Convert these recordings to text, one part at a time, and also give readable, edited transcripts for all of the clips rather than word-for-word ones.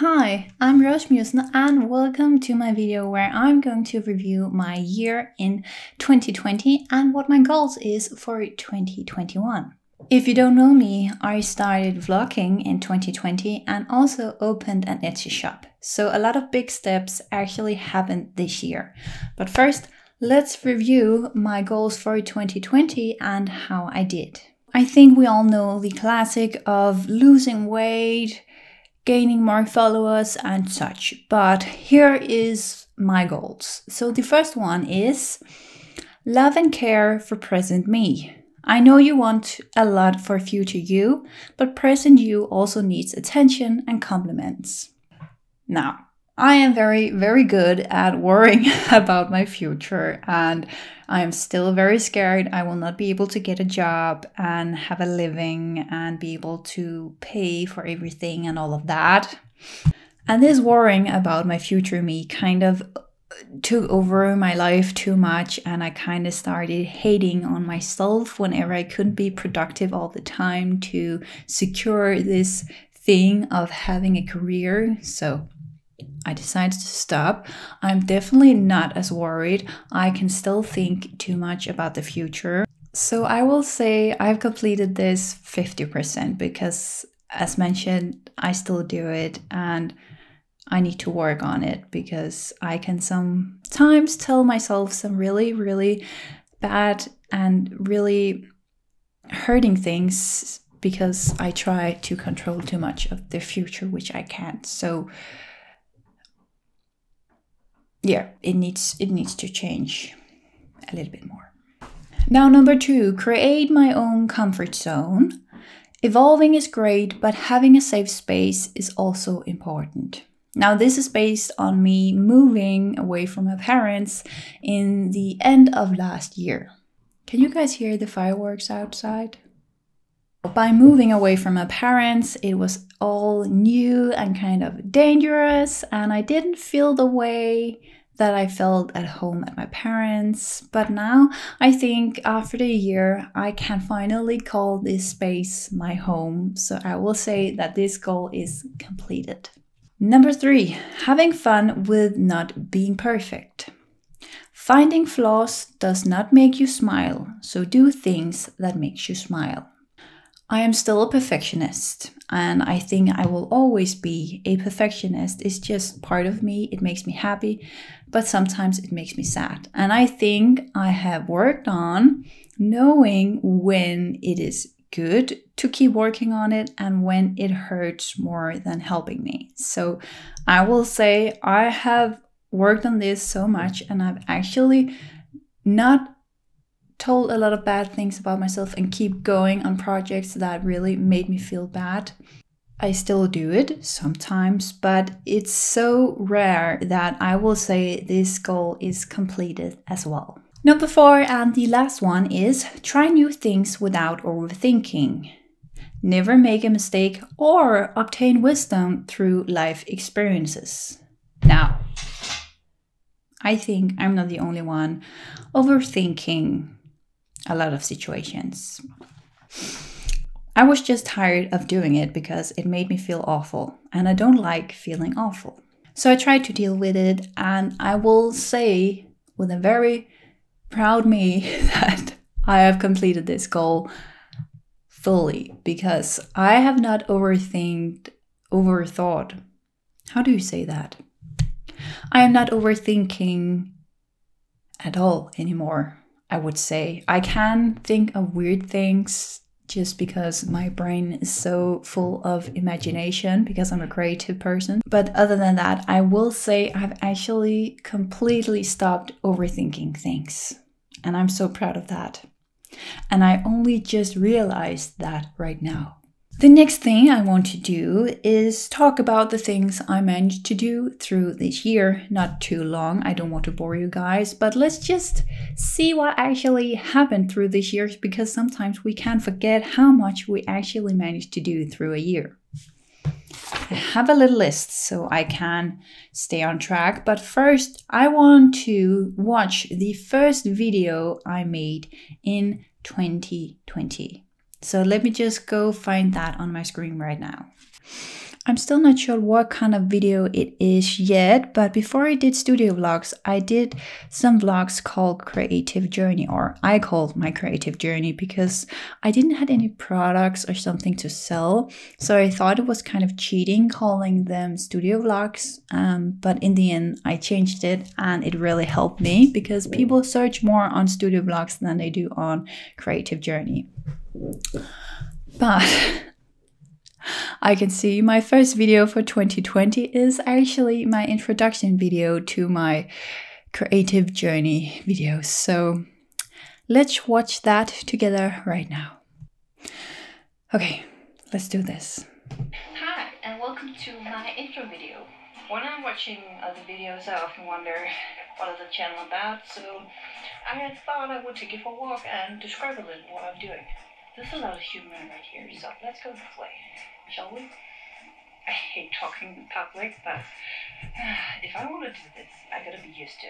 Hi, I'm RoseMuzen and welcome to my video where I'm going to review my year in 2020 and what my goals is for 2021. If you don't know me, I started vlogging in 2020 and also opened an Etsy shop. So a lot of big steps actually happened this year. But first, let's review my goals for 2020 and how I did. I think we all know the classic of losing weight, gaining more followers and such, but here is my goals. So the first one is love and care for present me. I know you want a lot for future you, but present you also needs attention and compliments. Now, I am very good at worrying about my future, and I am still very scared I will not be able to get a job and have a living and be able to pay for everything and all of that. And this worrying about my future me kind of took over my life too much, and I kind of started hating on myself whenever I couldn't be productive all the time to secure this thing of having a career. So I decided to stop. I'm definitely not as worried. I can still think too much about the future. So I will say I've completed this 50% because, as mentioned, I still do it and I need to work on it because I can sometimes tell myself some really bad and really hurting things because I try to control too much of the future, which I can't. So yeah, it needs to change a little bit more. Now, number 2, create my own comfort zone. Evolving is great, but having a safe space is also important. Now, this is based on me moving away from my parents in the end of last year. Can you guys hear the fireworks outside? By moving away from my parents, it was all new and kind of dangerous, and I didn't feel the way that I felt at home at my parents. But now I think after the year, I can finally call this space my home. So I will say that this goal is completed. Number 3, having fun with not being perfect. Finding flaws does not make you smile, so do things that makes you smile. I am still a perfectionist, and I think I will always be a perfectionist. It's just part of me. It makes me happy, but sometimes it makes me sad. And I think I have worked on knowing when it is good to keep working on it and when it hurts more than helping me. So I will say I have worked on this so much, and I've actually not told a lot of bad things about myself and keep going on projects that really made me feel bad. I still do it sometimes, but it's so rare that I will say this goal is completed as well. Number 4, and the last one, is try new things without overthinking. Never make a mistake or obtain wisdom through life experiences. Now, I think I'm not the only one overthinking a lot of situations. I was just tired of doing it because it made me feel awful, and I don't like feeling awful. So I tried to deal with it, and I will say with a very proud me that I have completed this goal fully because I have not overthought. How do you say that? I am not overthinking at all anymore. I would say I can think of weird things just because my brain is so full of imagination because I'm a creative person. But other than that, I will say I've actually completely stopped overthinking things. And I'm so proud of that. And I only just realized that right now. The next thing I want to do is talk about the things I managed to do through this year. Not too long, I don't want to bore you guys, but let's just see what actually happened through this year, because sometimes we can forget how much we actually managed to do through a year. I have a little list so I can stay on track, but first I want to watch the first video I made in 2020. So let me just go find that on my screen right now. I'm still not sure what kind of video it is yet, but before I did studio vlogs, I did some vlogs called Creative Journey, or I called my Creative Journey because I didn't have any products or something to sell. So I thought it was kind of cheating calling them studio vlogs, but in the end I changed it and it really helped me because people search more on studio vlogs than they do on Creative Journey. But I can see my first video for 2020 is actually my introduction video to my Creative Journey videos. So let's watch that together right now. Okay, let's do this. Hi, and welcome to my intro video. When I'm watching other videos, I often wonder what is the channel about, so I thought I would take you for a walk and describe a little what I'm doing. There's a lot of human right here, so let's go this way, shall we? I hate talking in public, but if I want to do this, I gotta be used to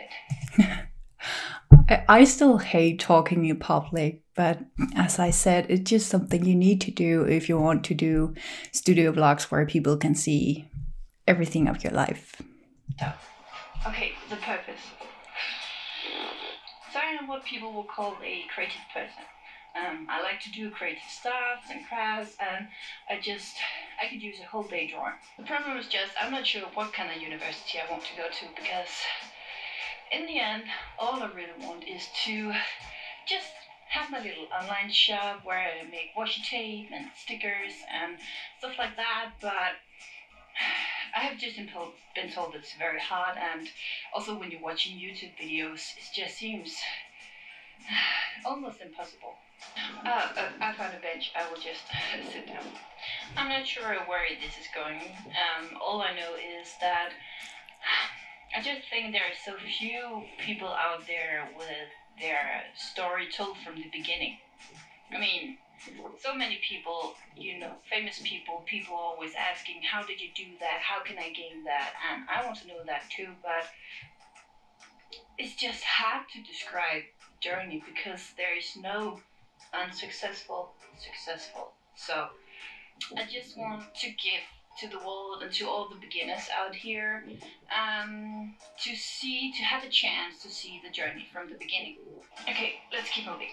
it. I still hate talking in public, but as I said, it's just something you need to do if you want to do studio vlogs where people can see everything of your life. So, okay, the purpose. So I am what people will call a creative person. I like to do creative stuff and crafts, and I could use a whole day drawing. The problem is just, I'm not sure what kind of university I want to go to, because in the end, all I really want is to just have my little online shop where I make washi tape and stickers and stuff like that, but I have just been told it's very hard, and also when you're watching YouTube videos, it just seems almost impossible. I found a bench. I will just sit down. I'm not sure where this is going. All I know is that I just think there are so few people out there with their story told from the beginning. I mean, so many people, famous people always asking, how did you do that? How can I gain that? And I want to know that too, but it's just hard to describe journey because there is no unsuccessful successful. So I just want to give to the world and to all the beginners out here to have a chance to see the journey from the beginning. Okay, let's keep moving.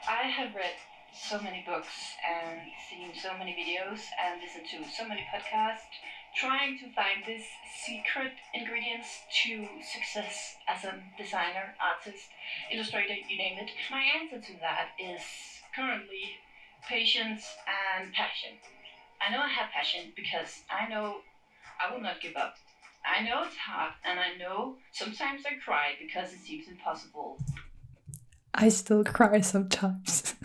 I have read so many books and seen so many videos and listened to so many podcasts trying to find this secret ingredients to success as a designer, artist, illustrator, you name it. My answer to that is currently patience and passion. I know I have passion because I know I will not give up. I know it's hard, and I know sometimes I cry because it seems impossible. I still cry sometimes.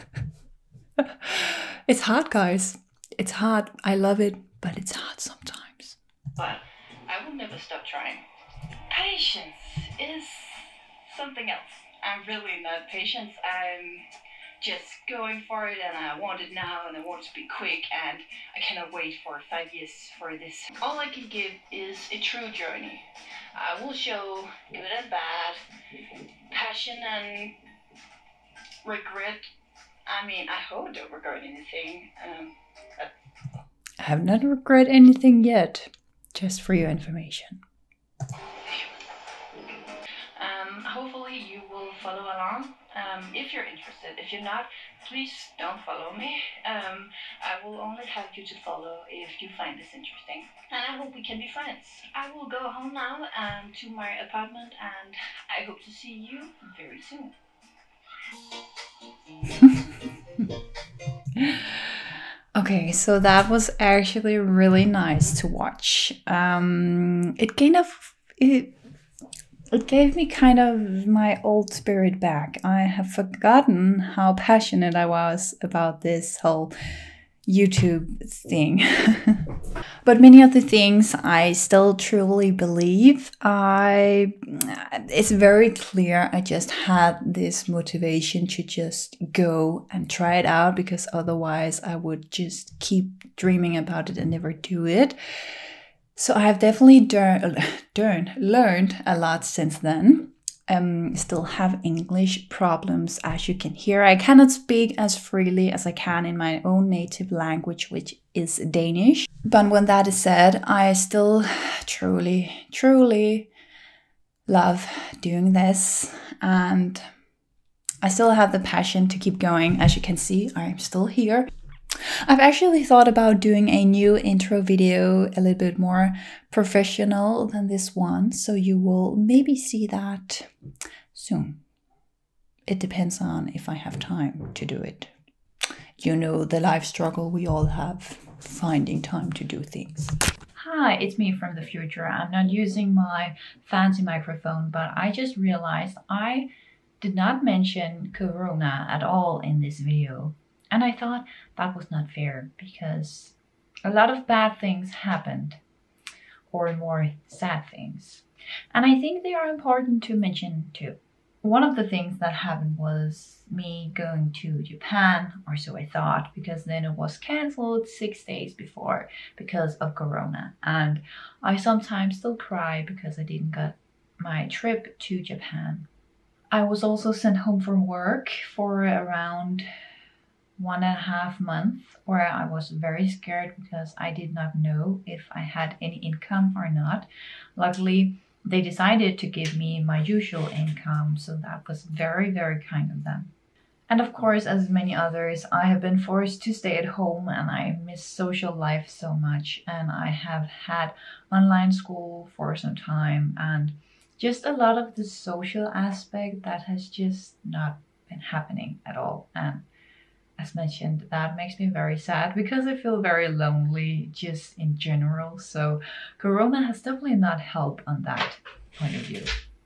It's hard, guys. It's hard. I love it, but it's hard sometimes. But I will never stop trying. Patience is something else. I'm really not patient. I'm just going for it, and I want it now, and I want it to be quick, and I cannot wait for 5 years for this. All I can give is a true journey. I will show good and bad, passion and regret. I mean, I hope I don't regret anything. I have not regret anything yet, just for your information. Hopefully you will follow along if you're interested. If you're not, please don't follow me. I will only have you to follow if you find this interesting. And I hope we can be friends. I will go home now to my apartment, and I hope to see you very soon. Okay, so that was actually really nice to watch. It gave me kind of my old spirit back. I have forgotten how passionate I was about this whole YouTube thing. But many of the things I still truly believe. It's very clear I just had this motivation to just go and try it out, because otherwise I would just keep dreaming about it and never do it. So I have definitely learned a lot since then. still have English problems, as you can hear. I cannot speak as freely as I can in my own native language, which is Danish. But when that is said, I still truly love doing this, and I still have the passion to keep going. As you can see, I'm still here. I've actually thought about doing a new intro video, a little bit more professional than this one, so you will maybe see that soon. It depends on if I have time to do it. You know, the life struggle we all have, finding time to do things. Hi, it's me from the future. I'm not using my fancy microphone, but I just realized I did not mention Corona at all in this video. And I thought that was not fair, because a lot of bad things happened, or more sad things. And I think they are important to mention too. One of the things that happened was me going to Japan, or so I thought, because then it was cancelled 6 days before because of Corona. And I sometimes still cry because I didn't get my trip to Japan. I was also sent home from work for around 1.5 months, where I was very scared because I did not know if I had any income or not. Luckily, they decided to give me my usual income, so that was very kind of them. And of course, as many others, I have been forced to stay at home, and I miss social life so much. And I have had online school for some time, and just a lot of the social aspect that has just not been happening at all. And as mentioned, that makes me very sad because I feel very lonely just in general. So Corona has definitely not helped on that point of view.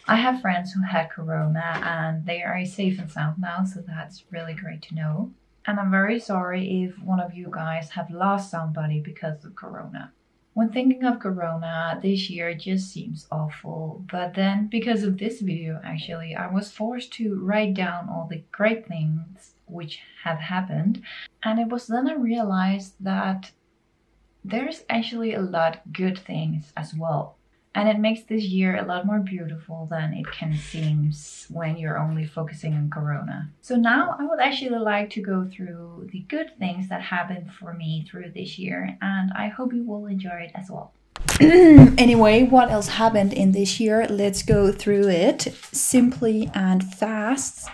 I have friends who had Corona and they are safe and sound now, so that's really great to know. And I'm very sorry if one of you guys have lost somebody because of Corona. When thinking of Corona, this year just seems awful. But then, because of this video actually, I was forced to write down all the great things which have happened. And it was then I realized that there's actually a lot good things as well. And it makes this year a lot more beautiful than it can seem when you're only focusing on Corona. So now I would actually like to go through the good things that happened for me through this year, and I hope you will enjoy it as well. Anyway, what else happened in this year? Let's go through it simply and fast.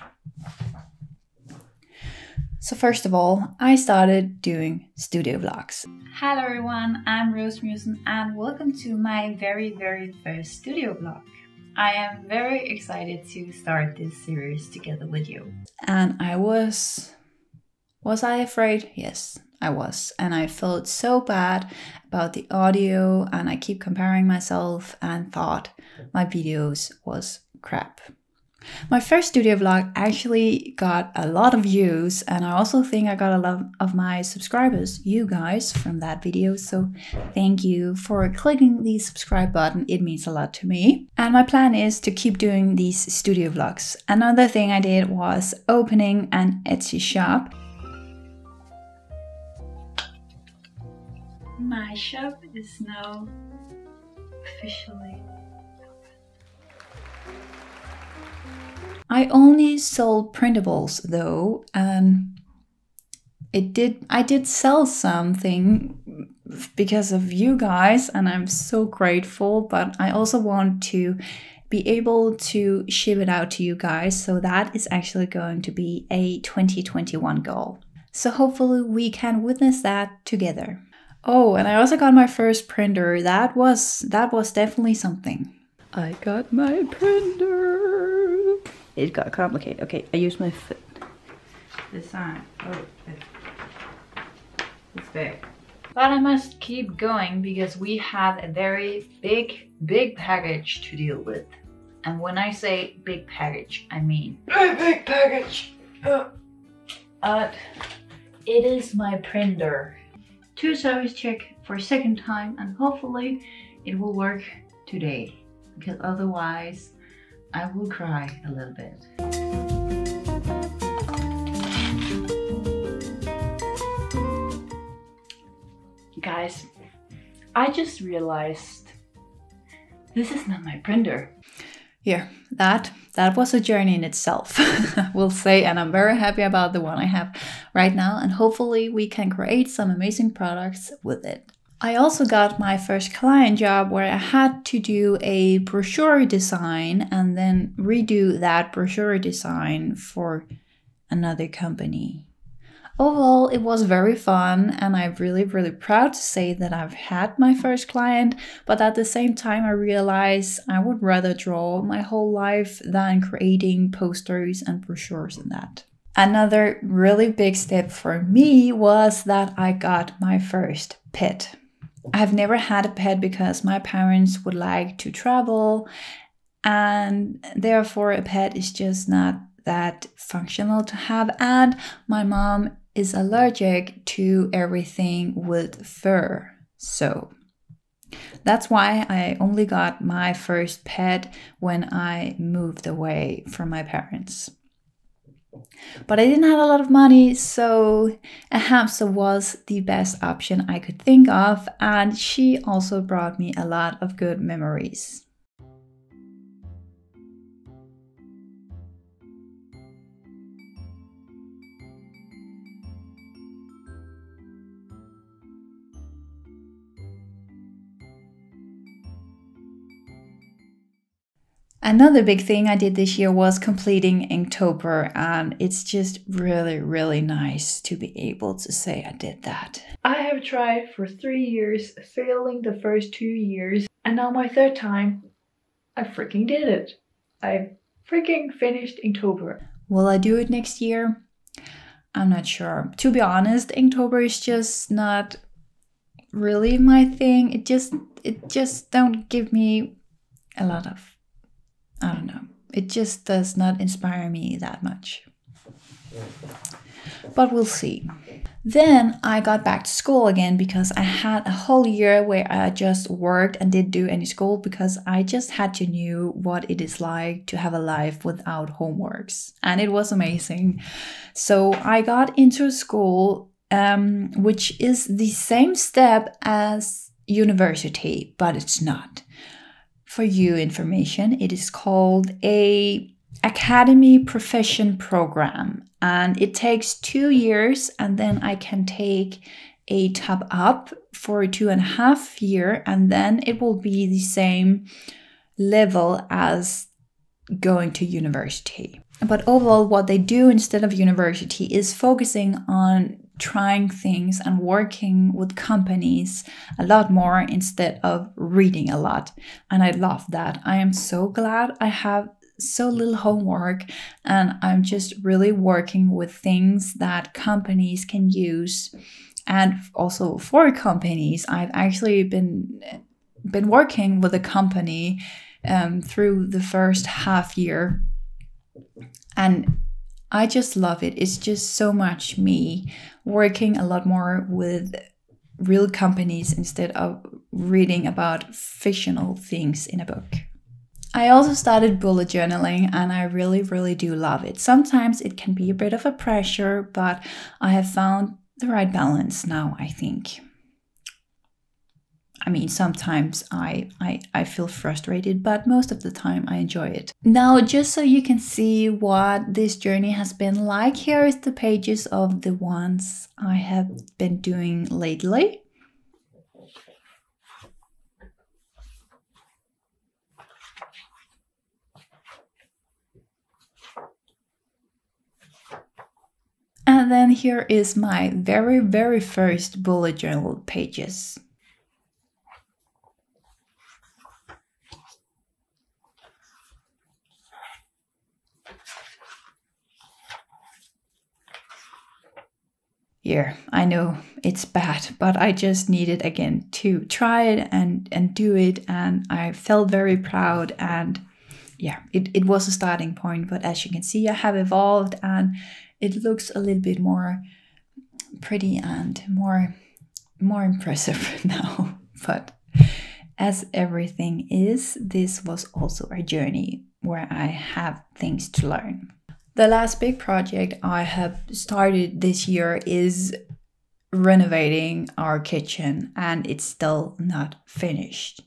So first of all, I started doing studio vlogs. Hello everyone, I'm RoseMuzen and welcome to my very first studio vlog. I am very excited to start this series together with you. And I was I afraid? Yes, I was. And I felt so bad about the audio, and I keep comparing myself and thought my videos was crap. My first studio vlog actually got a lot of views, and I also think I got a lot of my subscribers, you guys, from that video. So thank you for clicking the subscribe button. It means a lot to me. And my plan is to keep doing these studio vlogs. Another thing I did was opening an Etsy shop. My shop is now officially I only sold printables though, and I did sell something because of you guys, and I'm so grateful, but I also want to be able to ship it out to you guys, so that is actually going to be a 2021 goal. So hopefully we can witness that together. Oh, and I also got my first printer. That was definitely something. I got my printer. It got complicated. Okay, I used my foot. This side. Oh, it's big. But I must keep going because we have a very big package to deal with. And when I say big package, I mean a big package. It is my printer. 2 service check for a second time, and hopefully it will work today, because otherwise I will cry a little bit. Guys, I just realized this is not my printer. Here, that that was a journey in itself, we'll say, and I'm very happy about the one I have right now, and hopefully we can create some amazing products with it. I also got my first client job where I had to do a brochure design and then redo that brochure design for another company. Overall, it was very fun, and I'm really proud to say that I've had my first client, but at the same time I realized I would rather draw my whole life than creating posters and brochures and that. Another really big step for me was that I got my first pet. I've never had a pet because my parents would like to travel, and therefore a pet is just not that functional to have, and my mom is allergic to everything with fur. So that's why I only got my first pet when I moved away from my parents. But I didn't have a lot of money, so a hamster was the best option I could think of, and she also brought me a lot of good memories. Another big thing I did this year was completing Inktober, and it's just really nice to be able to say I did that. I have tried for 3 years, failing the first 2 years, and now my third time, I freaking did it. I freaking finished Inktober. Will I do it next year? I'm not sure. To be honest, Inktober is just not really my thing. It just don't give me a lot of, I don't know, it just does not inspire me that much. But we'll see. Then I got back to school again because I had a whole year where I just worked and didn't do any school because I just had to know what it is like to have a life without homeworks. And it was amazing. So I got into school, which is the same step as university, but it's not. For you information, it is called a Academy Profession Program, and it takes 2 years, and then I can take a top up for 2.5 years, and then it will be the same level as going to university. But overall, what they do instead of university is focusing on trying things and working with companies a lot more instead of reading a lot. And I love that. I am so glad I have so little homework, and I'm just really working with things that companies can use. And also for companies, I've actually been working with a company through the first half year, and I just love it. It's just so much me working a lot more with real companies instead of reading about fictional things in a book. I also started bullet journaling, and I really do love it. Sometimes it can be a bit of a pressure, but I have found the right balance now, I think. I mean, sometimes I feel frustrated, but most of the time I enjoy it. Now, just so you can see what this journey has been like, here is the pages of the ones I have been doing lately. And then here is my very first bullet journal pages. Here, I know it's bad, but I just needed again to try it and do it, and I felt very proud, and yeah, it was a starting point, but as you can see, I have evolved and it looks a little bit more pretty and more impressive now. But as everything is, this was also a journey where I have things to learn. The last big project I have started this year is renovating our kitchen, and it's still not finished.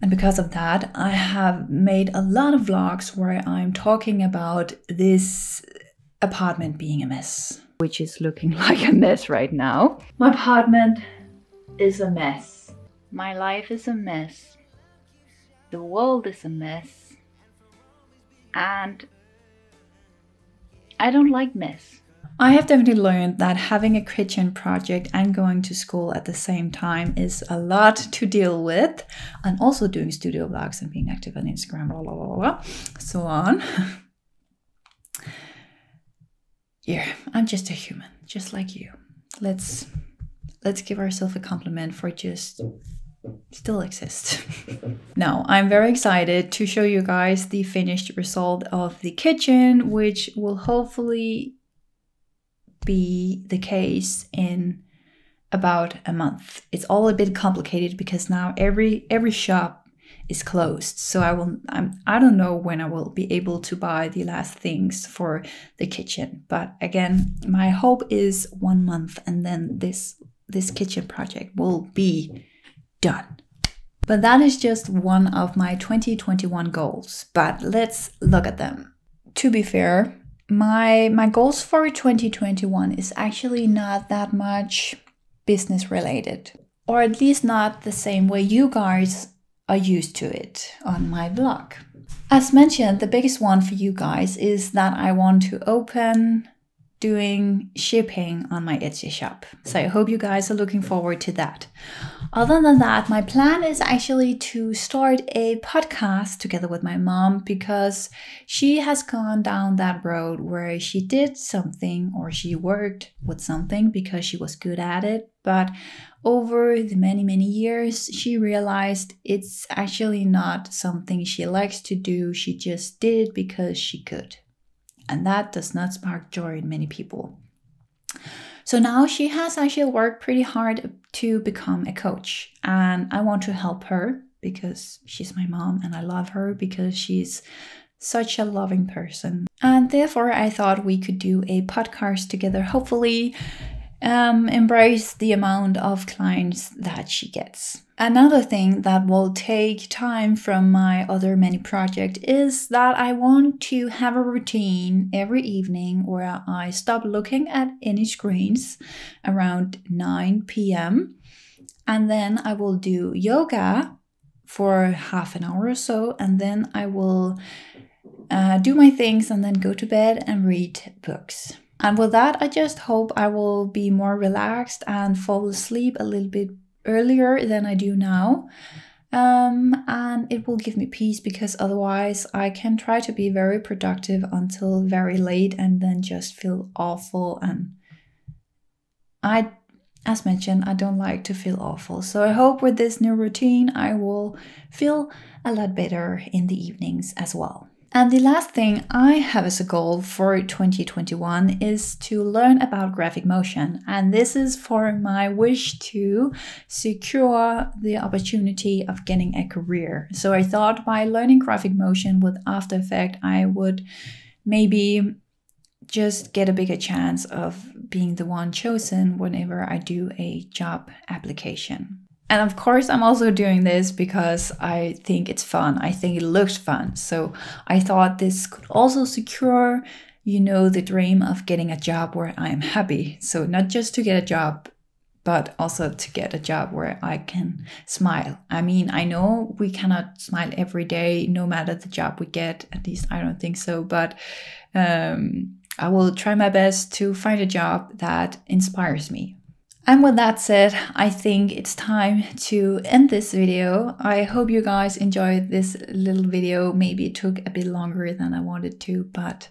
And because of that, I have made a lot of vlogs where I'm talking about this apartment being a mess, which is looking like a mess right now. My apartment is a mess. My life is a mess. The world is a mess. And I don't like mess. I have definitely learned that having a kitchen project and going to school at the same time is a lot to deal with, and also doing studio vlogs and being active on Instagram, blah, blah, blah, blah, so on. Yeah, I'm just a human, just like you. Let's give ourselves a compliment for just still exist. Now, I'm very excited to show you guys the finished result of the kitchen, which will hopefully be the case in about a month. It's all a bit complicated because now every shop is closed. So I don't know when I will be able to buy the last things for the kitchen. But again, my hope is 1 month and then this kitchen project will be done. But that is just one of my 2021 goals. But let's look at them. To be fair, my goals for 2021 is actually not that much business related, or at least not the same way you guys are used to it on my vlog. As mentioned, the biggest one for you guys is that I want to open doing shipping on my Etsy shop. So I hope you guys are looking forward to that. Other than that, my plan is actually to start a podcast together with my mom, because she has gone down that road where she did something or she worked with something because she was good at it. But over the many years, she realized it's actually not something she likes to do. She just did it because she could. And that does not spark joy in many people. So now she has actually worked pretty hard to become a coach. And I want to help her because she's my mom and I love her because she's such a loving person. And therefore I thought we could do a podcast together, hopefully embrace the amount of clients that she gets. Another thing that will take time from my other many projects is that I want to have a routine every evening where I stop looking at any screens around 9 p.m. and then I will do yoga for half an hour or so, and then I will do my things and then go to bed and read books. And with that, I just hope I will be more relaxed and fall asleep a little bit earlier than I do now. And it will give me peace, because otherwise I can try to be very productive until very late and then just feel awful. And as mentioned, I don't like to feel awful. So I hope with this new routine, I will feel a lot better in the evenings as well. And the last thing I have as a goal for 2021 is to learn about graphic motion. And this is for my wish to secure the opportunity of getting a career. So I thought by learning graphic motion with After Effects, I would maybe just get a bigger chance of being the one chosen whenever I do a job application. And of course, I'm also doing this because I think it's fun. I think it looks fun. So I thought this could also secure, the dream of getting a job where I'm happy. So not just to get a job, but also to get a job where I can smile. I mean, I know we cannot smile every day, no matter the job we get. At least I don't think so. But I will try my best to find a job that inspires me. And with that said, I think it's time to end this video. I hope you guys enjoyed this little video. Maybe it took a bit longer than I wanted to, but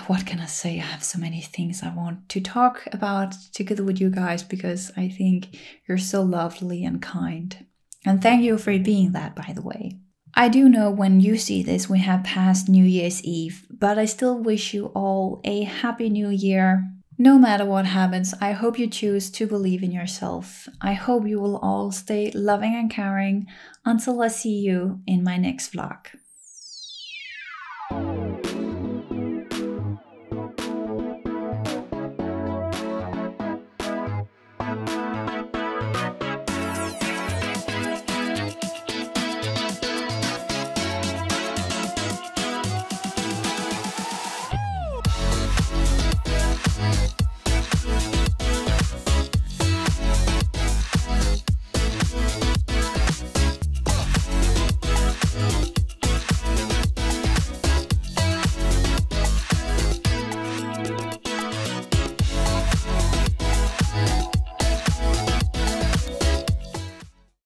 what can I say? I have so many things I want to talk about together with you guys because I think you're so lovely and kind. And thank you for being that, by the way. I do know when you see this, we have passed New Year's Eve, but I still wish you all a happy new year. No matter what happens, I hope you choose to believe in yourself. I hope you will all stay loving and caring until I see you in my next vlog.